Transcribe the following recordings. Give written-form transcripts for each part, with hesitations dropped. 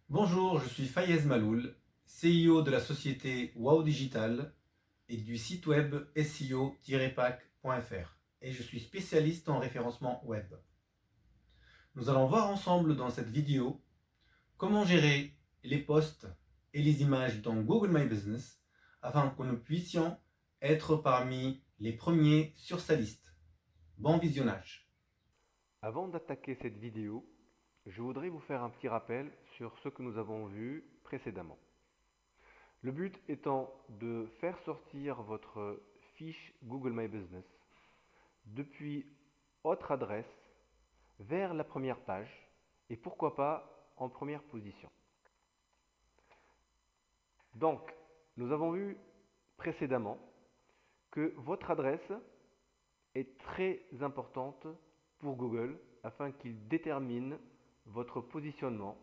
Bonjour, je suis Fayez Maloul, CEO de la société Wow Digital et du site web SEO-pack.fr et je suis spécialiste en référencement web. Nous allons voir ensemble dans cette vidéo comment gérer les posts et les images dans Google My Business afin que nous puissions être parmi les premiers sur sa liste. Bon visionnage. Avant d'attaquer cette vidéo, je voudrais vous faire un petit rappel sur ce que nous avons vu précédemment. Le but étant de faire sortir votre fiche Google My Business depuis votre adresse vers la première page et pourquoi pas en première position. Donc, nous avons vu précédemment que votre adresse est très importante pour Google afin qu'il détermine votre positionnement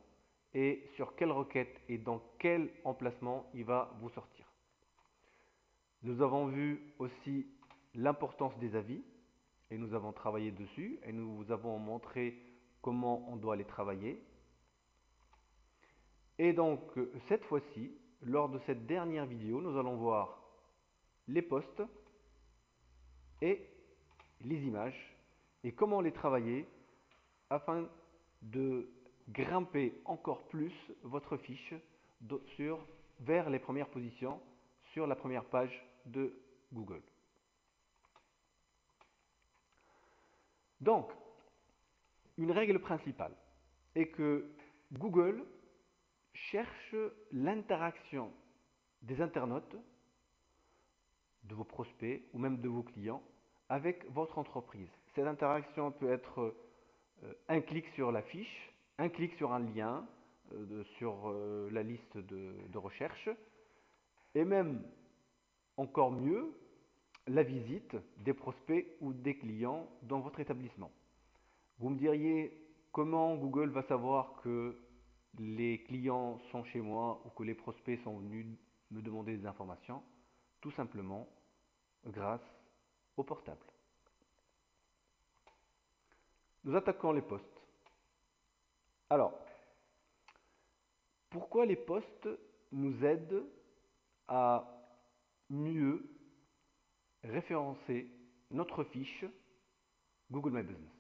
et sur quelle requête et dans quel emplacement il va vous sortir. Nous avons vu aussi l'importance des avis et nous avons travaillé dessus et nous vous avons montré comment on doit les travailler. Et donc cette fois-ci, lors de cette dernière vidéo, nous allons voir les posts et les images et comment les travailler afin de grimper encore plus votre fiche vers les premières positions sur la première page de Google. Donc, une règle principale est que Google cherche l'interaction des internautes, de vos prospects ou même de vos clients avec votre entreprise. Cette interaction peut être un clic sur la fiche, un clic sur un lien sur la liste de recherche, et même encore mieux, la visite des prospects ou des clients dans votre établissement. Vous me diriez comment Google va savoir que les clients sont chez moi ou que les prospects sont venus me demander des informations? Tout simplement grâce au portable. Nous attaquons les postes. Alors, pourquoi les postes nous aident à mieux référencer notre fiche Google My Business?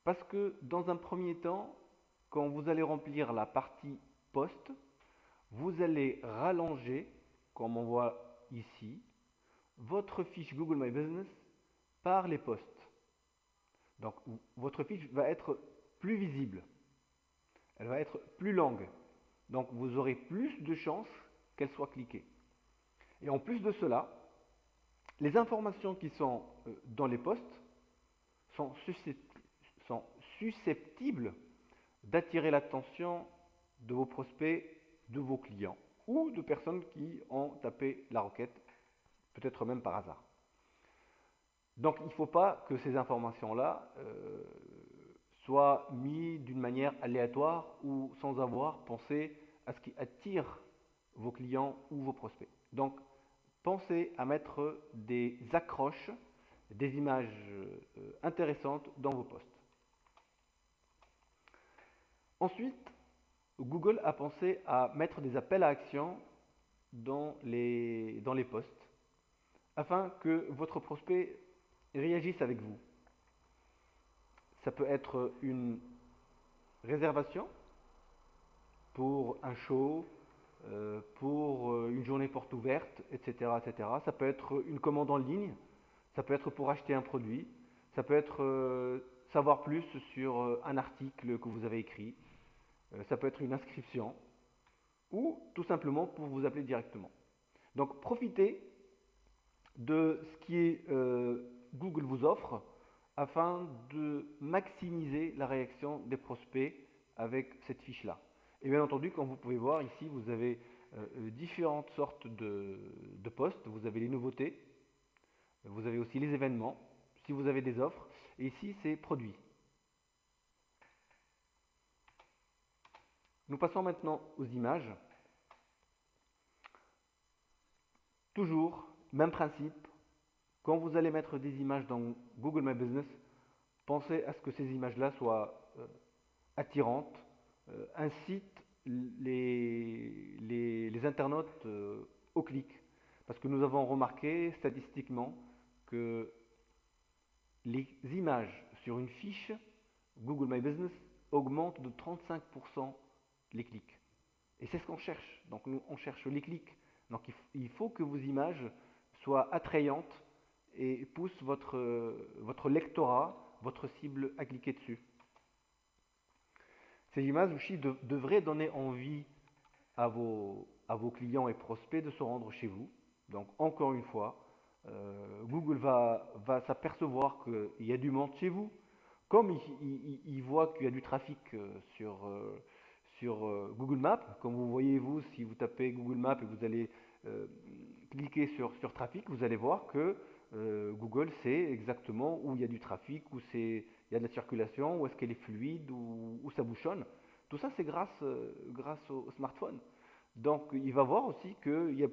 Parce que dans un premier temps, quand vous allez remplir la partie poste, vous allez rallonger, comme on voit ici, votre fiche Google My Business par les postes. Donc votre fiche va être plus visible, elle va être plus longue. Donc vous aurez plus de chances qu'elle soit cliquée. Et en plus de cela, les informations qui sont dans les posts sont susceptibles d'attirer l'attention de vos prospects, de vos clients ou de personnes qui ont tapé la requête, peut-être même par hasard. Donc il ne faut pas que ces informations-là soient mises d'une manière aléatoire ou sans avoir pensé à ce qui attire vos clients ou vos prospects. Donc pensez à mettre des accroches, des images intéressantes dans vos posts. Ensuite, Google a pensé à mettre des appels à action dans les posts afin que votre prospect réagisse avec vous. Ça peut être une réservation pour un show, pour une journée porte ouverte, etc., etc. Ça peut être une commande en ligne, ça peut être pour acheter un produit, ça peut être savoir plus sur un article que vous avez écrit, ça peut être une inscription, ou tout simplement pour vous appeler directement. Donc profitez de ce qui Google vous offre afin de maximiser la réaction des prospects avec cette fiche-là. Et bien entendu, comme vous pouvez voir ici, vous avez différentes sortes de postes. Vous avez les nouveautés, vous avez aussi les événements, si vous avez des offres, et ici c'est produits. Nous passons maintenant aux images. Toujours, même principe, quand vous allez mettre des images dans Google My Business, pensez à ce que ces images-là soient attirantes, incitent les internautes au clic. Parce que nous avons remarqué statistiquement que les images sur une fiche Google My Business augmentent de 35% les clics. Et c'est ce qu'on cherche. Donc nous, on cherche les clics. Donc il faut que vos images soient attrayantes et poussent votre lectorat, votre cible à cliquer dessus. Ces images aussi devraient donner envie à vos clients et prospects de se rendre chez vous. Donc encore une fois, Google va s'apercevoir qu'il y a du monde chez vous. Comme il voit qu'il y a du trafic sur Google Maps, comme vous voyez vous, si vous tapez Google Maps et vous allez cliquer sur trafic, vous allez voir que Google sait exactement où il y a du trafic, où il y a de la circulation, où est-ce qu'elle est fluide, où ça bouchonne. Tout ça, c'est grâce au smartphone. Donc, il va voir aussi qu'il y a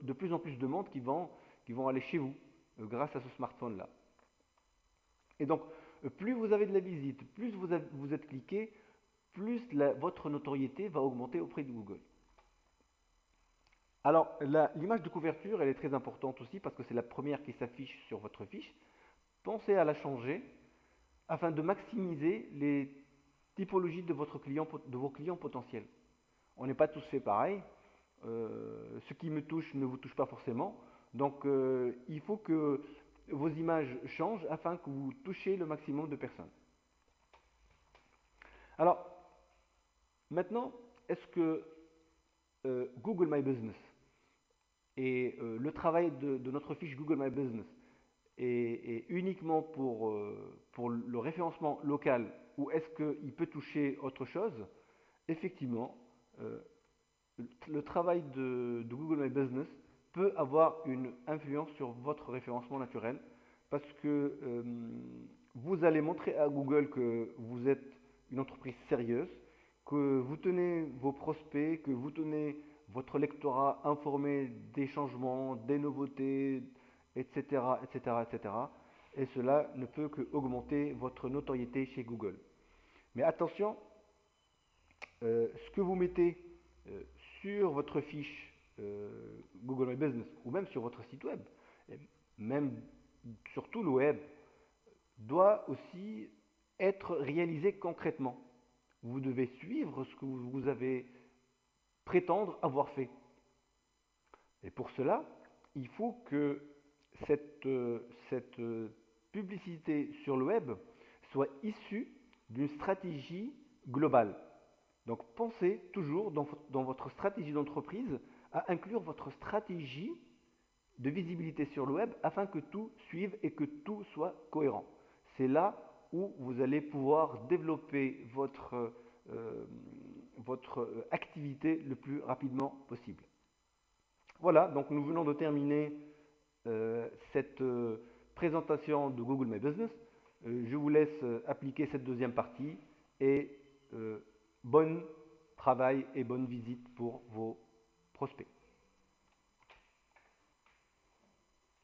de plus en plus de monde qui vont aller chez vous grâce à ce smartphone-là. Et donc, plus vous avez de la visite, plus vous êtes cliqué, plus votre notoriété va augmenter auprès de Google. Alors, l'image de couverture, elle est très importante aussi parce que c'est la première qui s'affiche sur votre fiche. Pensez à la changer afin de maximiser les typologies de vos clients potentiels. On n'est pas tous fait pareil. Ce qui me touche ne vous touche pas forcément. Donc, il faut que vos images changent afin que vous touchiez le maximum de personnes. Alors, maintenant, est-ce que Google My Business et le travail de notre fiche Google My Business est uniquement pour le référencement local ou est-ce qu'il peut toucher autre chose? Effectivement, le travail de Google My Business peut avoir une influence sur votre référencement naturel parce que vous allez montrer à Google que vous êtes une entreprise sérieuse, que vous tenez vos prospects, que vous tenez votre lectorat informé des changements, des nouveautés, etc., etc., etc. Et cela ne peut qu'augmenter votre notoriété chez Google. Mais attention, ce que vous mettez sur votre fiche Google My Business ou même sur votre site web, et même sur tout le web, doit aussi être réalisé concrètement. Vous devez suivre ce que vous avez prétendre avoir fait. Et pour cela, il faut que cette publicité sur le web soit issue d'une stratégie globale. Donc pensez toujours dans votre stratégie d'entreprise à inclure votre stratégie de visibilité sur le web afin que tout suive et que tout soit cohérent. C'est là où vous allez pouvoir développer votre activité le plus rapidement possible. Voilà, donc nous venons de terminer cette présentation de Google My Business. Je vous laisse appliquer cette deuxième partie et bon travail et bonne visite pour vos prospects.